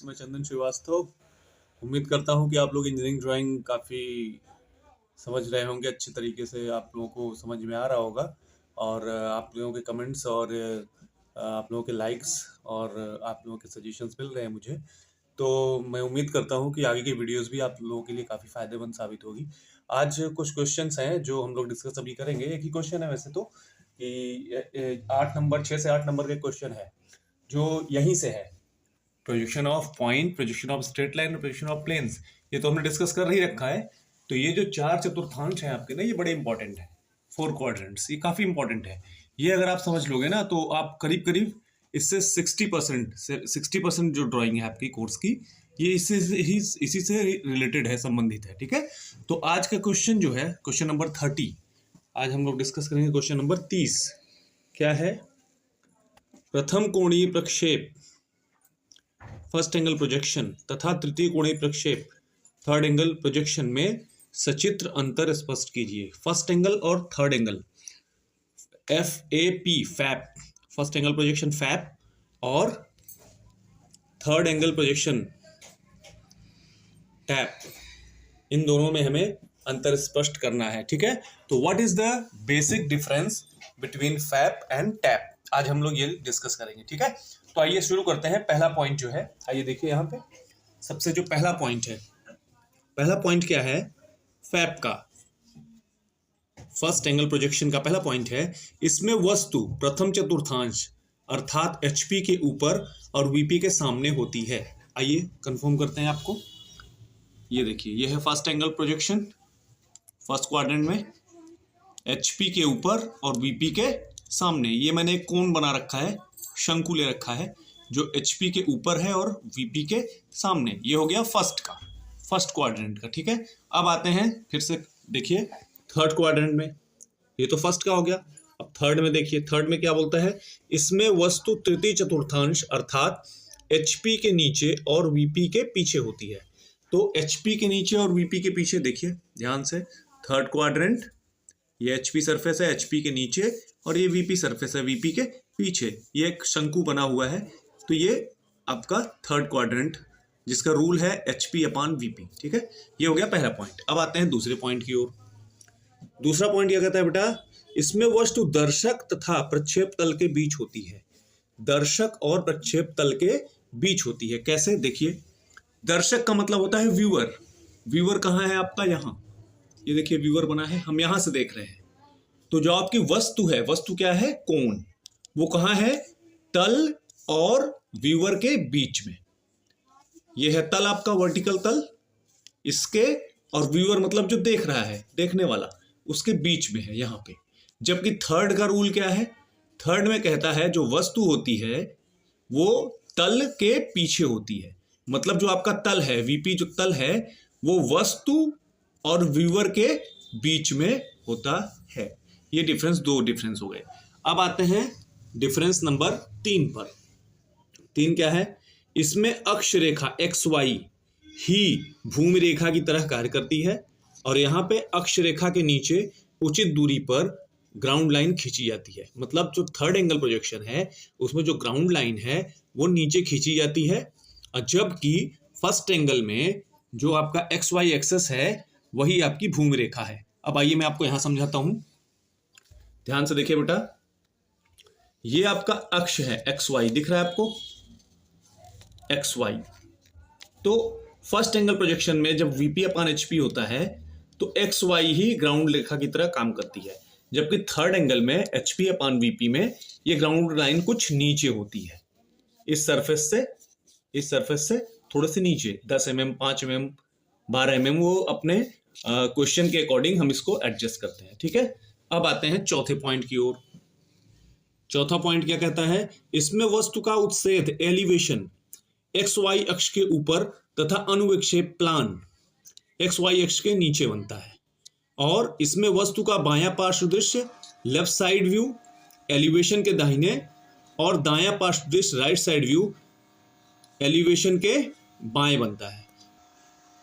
मैं चंदन श्रीवास्तव। उम्मीद करता हूँ कि आप लोग इंजीनियरिंग ड्राइंग काफ़ी समझ रहे होंगे, अच्छे तरीके से आप लोगों को समझ में आ रहा होगा। और आप लोगों के कमेंट्स और आप लोगों के लाइक्स और आप लोगों के सजेशंस मिल रहे हैं मुझे। तो मैं उम्मीद करता हूँ कि आगे की वीडियोस भी आप लोगों के लिए काफ़ी फ़ायदेमंद साबित होगी। आज कुछ क्वेश्चंस हैं जो हम लोग डिस्कस अभी करेंगे। एक ही क्वेश्चन है वैसे तो, कि 8 नंबर 6 से 8 नंबर के क्वेश्चन है जो यहीं से है। Projection of point, projection of straight line और प्रोजेक्शन ऑफ प्लेन्स, ये तो हमने डिस्कस कर ही रखा है। तो ये जो 4 चतुर्थांश हैं आपके ना, ये बड़े इंपॉर्टेंट है। 4 क्वाड्रेंट्स ये काफ़ी इंपॉर्टेंट है। ये अगर आप समझ लोगे ना तो आप करीब करीब इससे 60% जो ड्राइंग है आपकी कोर्स की, ये इसी से रिलेटेड है, संबंधित है। ठीक है, तो आज का क्वेश्चन जो है क्वेश्चन नंबर 30, आज हम लोग डिस्कस करेंगे क्वेश्चन नंबर 30। क्या है? प्रथम कोणीय प्रक्षेप फर्स्ट एंगल प्रोजेक्शन तथा तृतीय कोणीय प्रक्षेप थर्ड एंगल प्रोजेक्शन में सचित्र अंतर स्पष्ट कीजिए। फर्स्ट एंगल और third angle, FAP, fap, first angle projection fap, और थर्ड एंगल प्रोजेक्शन टैप, इन दोनों में हमें अंतर स्पष्ट करना है। ठीक है, तो what is the basic difference between fap and tap, आज हम लोग ये डिस्कस करेंगे। ठीक है, तो आइए शुरू करते हैं। पहला पॉइंट जो है, आइए देखिए यहाँ पे सबसे जो पहला पॉइंट है, पहला पॉइंट क्या है? फैप का, फर्स्ट एंगल प्रोजेक्शन का पहला पॉइंट है, इसमें वस्तु प्रथम चतुर्थांश अर्थात HP के ऊपर और VP के सामने होती है। आइए कंफर्म करते हैं आपको। ये देखिए, ये है first angle projection, first quadrant में HP के ऊपर और VP के सामने। ये मैंने एक कोण बना रखा है, शंकु ले रखा है, जो HP के ऊपर है और VP के सामने। ये हो गया फर्स्ट का, फर्स्ट क्वाड्रेंट का। ठीक है, अब आते हैं फिर से, देखिए थर्ड क्वाड्रेंट में, ये तो फर्स्ट का हो गया। अब थर्ड में देखिए, थर्ड में क्या बोलता है? इसमें वस्तु तृतीय चतुर्थांश अर्थात HP के नीचे और VP के पीछे होती है। तो HP के नीचे और VP के पीछे, देखिए ध्यान से, थर्ड क्वाड्रेंट, ये HP सरफेस है HP के नीचे, और ये VP सरफेस है VP के पीछे। ये एक शंकु बना हुआ है, तो ये आपका थर्ड क्वाड्रेंट, जिसका रूल है HP/VP। ठीक है, ये हो गया पहला पॉइंट। अब आते हैं दूसरे पॉइंट की ओर। दूसरा पॉइंट क्या कहता है बेटा? इसमें वस्तु दर्शक तथा प्रक्षेप तल के बीच होती है। दर्शक और प्रक्षेप तल के बीच होती है। कैसे? देखिए, दर्शक का मतलब होता है व्यूअर। व्यूअर कहाँ है आपका? यहाँ, ये देखिए व्यूअर बना है, हम यहां से देख रहे हैं। तो जो आपकी वस्तु है, वस्तु क्या है? कोण, वो कहाँ है? तल और व्यूअर के बीच में। ये है तल आपका, वर्टिकल तल, इसके और व्यूअर मतलब जो देख रहा है, देखने वाला, उसके बीच में है यहाँ पे। जबकि थर्ड का रूल क्या है? थर्ड में कहता है जो वस्तु होती है वो तल के पीछे होती है। मतलब जो आपका तल है, VP जो तल है, वो वस्तु और व्यूअर के बीच में होता है। ये डिफरेंस, दो डिफरेंस हो गए। अब आते हैं डिफरेंस नंबर 3 पर। 3 क्या है? इसमें अक्ष रेखा XY ही भूमि रेखा की तरह कार्य करती है, और यहाँ पे अक्ष रेखा के नीचे उचित दूरी पर ग्राउंड लाइन खींची जाती है। मतलब जो थर्ड एंगल प्रोजेक्शन है, उसमें जो ग्राउंड लाइन है वो नीचे खींची जाती है, और जबकि फर्स्ट एंगल में जो आपका XY एक्सेस है वही आपकी भूमि रेखा है। अब आइए मैं आपको यहां समझाता हूं, ध्यान से देखिए बेटा। ये आपका अक्ष है XY, दिख रहा है आपको? XY। तो फर्स्ट एंगल प्रोजेक्शन में जब VP/HP होता है तो XY ही ग्राउंड रेखा की तरह काम करती है, जबकि थर्ड एंगल में HP/VP में ये ग्राउंड लाइन कुछ नीचे होती है, इस सरफेस से थोड़े से नीचे, 10 mm, 5 mm, 12 mm, वो अपने क्वेश्चन के अकॉर्डिंग हम इसको एडजस्ट करते हैं। ठीक है, अब आते हैं चौथे पॉइंट की ओर। चौथा पॉइंट क्या कहता है? इसमें वस्तु का उत्सेद, एलिवेशन, XY अक्ष के ऊपर तथा अनुविक्षेप, प्लान, XY अक्ष के नीचे बनता है। और इसमें वस्तु का बायां पार्श्व दृश्य, लेफ्ट साइड व्यू, एलिवेशन के दाहिने, और दायां पार्श्व दृश्य, राइट साइड व्यू, एलिवेशन के बाएं बनता है।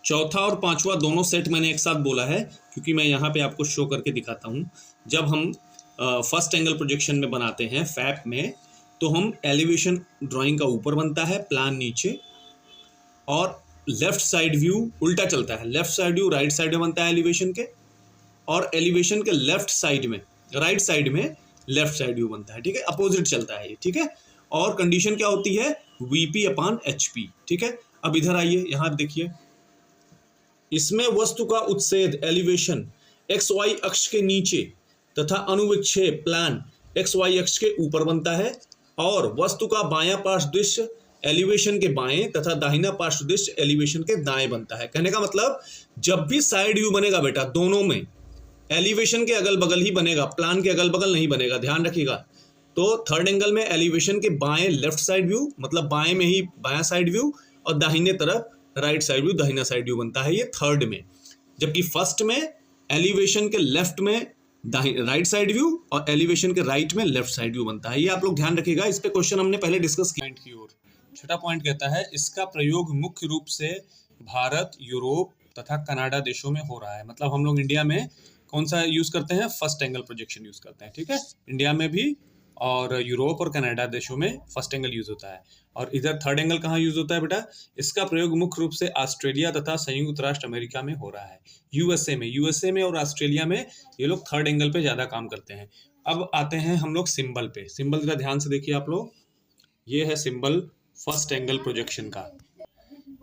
चौथा और पांचवा दोनों सेट मैंने एक साथ बोला है, क्योंकि मैं यहाँ पे आपको शो करके दिखाता हूँ। जब हम फर्स्ट एंगल प्रोजेक्शन में बनाते हैं फैप में, तो हम एलिवेशन ड्राइंग का ऊपर बनता है, प्लान नीचे, और लेफ्ट साइड व्यू उल्टा चलता है, left side view right side में बनता है एलिवेशन के, और एलिवेशन के लेफ्ट साइड में राइट साइड में लेफ्ट साइड व्यू बनता है, ठीक है, अपोजिट चलता है ये, ठीक है। और कंडीशन क्या होती है, वीपी अपॉन एचपी, ठीक है। अब इधर आइए, यहां देखिए, इसमें वस्तु का उत्सेद एलिवेशन एक्स वाई अक्ष के नीचे तथा अनुविक्षेप प्लान एक्स वाई अक्ष के ऊपर बनता है, और वस्तु का बायां पार्श्व दृश्य एलिवेशन के बाएं तथा दाहिना पार्श्व दृश्य एलिवेशन के दाएं बनता है। कहने का मतलब जब भी साइड व्यू बनेगा बेटा, दोनों में एलिवेशन के अगल बगल ही बनेगा, प्लान के अगल बगल नहीं बनेगा, ध्यान रखिएगा। तो थर्ड एंगल में एलिवेशन के बाएं लेफ्ट साइड व्यू, मतलब बाएं में ही बायां साइड व्यू, और दाहिने तरफ राइट साइड व्यू, दाहिना साइड व्यू बनता है ये थर्ड में। जबकि फर्स्ट में एलिवेशन के लेफ्ट में राइट साइड व्यू और एलिवेशन के राइट में लेफ्ट साइड व्यू बनता है। ये आप लोग ध्यान रखिएगा, इस पे क्वेश्चन हमने पहले डिस्कस किया। की ओर छठा पॉइंट कहता है, इसका प्रयोग मुख्य रूप से भारत, यूरोप तथा कनाडा देशों में हो रहा है। मतलब हम लोग इंडिया में कौन सा यूज करते हैं, फर्स्ट एंगल प्रोजेक्शन यूज करते हैं, ठीक है, इंडिया में भी, और यूरोप और कनाडा देशों में फर्स्ट एंगल यूज होता है। और इधर थर्ड एंगल कहाँ यूज होता है बेटा, इसका प्रयोग मुख्य रूप से ऑस्ट्रेलिया तथा संयुक्त राष्ट्र अमेरिका में हो रहा है। यूएसए में और ऑस्ट्रेलिया में ये लोग थर्ड एंगल पे ज्यादा काम करते हैं। अब आते हैं हम लोग सिंबल पे। सिंबल का ध्यान से देखिए आप लोग, ये है सिंबल फर्स्ट एंगल प्रोजेक्शन का,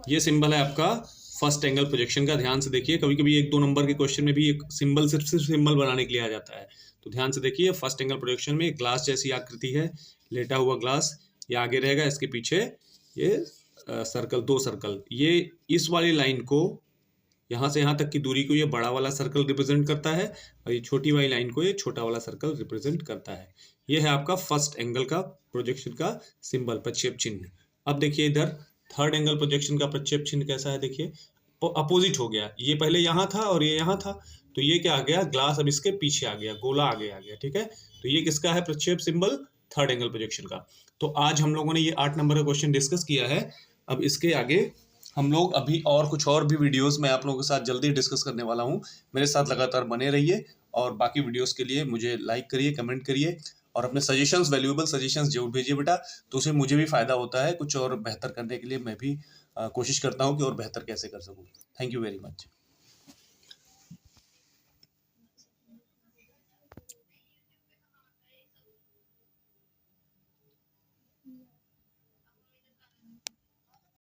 ये सिंबल है आपका फर्स्ट एंगल प्रोजेक्शन का। ध्यान से देखिए, कभी कभी 1-2 नंबर के क्वेश्चन में भी एक सिंबल सिर्फ सिंबल बनाने के लिए आ जाता है, तो ध्यान से देखिए। फर्स्ट एंगल प्रोजेक्शन में ग्लास जैसी आकृति है, लेटा हुआ ग्लास, ये आगे रहेगा, इसके पीछे ये सर्कल, 2 सर्कल, ये इस वाली लाइन को, यहाँ से यहाँ तक की दूरी को ये बड़ा वाला सर्कल रिप्रेजेंट करता है, और ये छोटी वाली लाइन को ये छोटा वाला सर्कल रिप्रेजेंट करता है। ये है आपका फर्स्ट एंगल का प्रोजेक्शन का सिंबल, प्रक्षेप चिन्ह। अब देखिए इधर थर्ड एंगल प्रोजेक्शन का प्रक्षेप चिन्ह कैसा है, देखिए अपोजिट हो गया, ये पहले यहाँ था और ये यहाँ था, तो ये क्या आ गया, ग्लास अब इसके पीछे आ गया, गोला आगे आ गया, ठीक है। तो ये किसका है प्रक्षेप सिंबल, थर्ड एंगल प्रोजेक्शन का। तो आज हम लोगों ने ये 8 नंबर का क्वेश्चन डिस्कस किया है। अब इसके आगे हम लोग अभी और कुछ और भी वीडियोस मैं आप लोगों के साथ जल्दी डिस्कस करने वाला हूँ। मेरे साथ लगातार बने रहिए, और बाकी वीडियोस के लिए मुझे लाइक करिए, कमेंट करिए, और अपने सजेशंस, वैल्यूएबल सजेशंस जरूर भेजिए बेटा, तो उससे मुझे भी फायदा होता है, कुछ और बेहतर करने के लिए मैं भी कोशिश करता हूँ कि और बेहतर कैसे कर सकूँ। Thank you very much.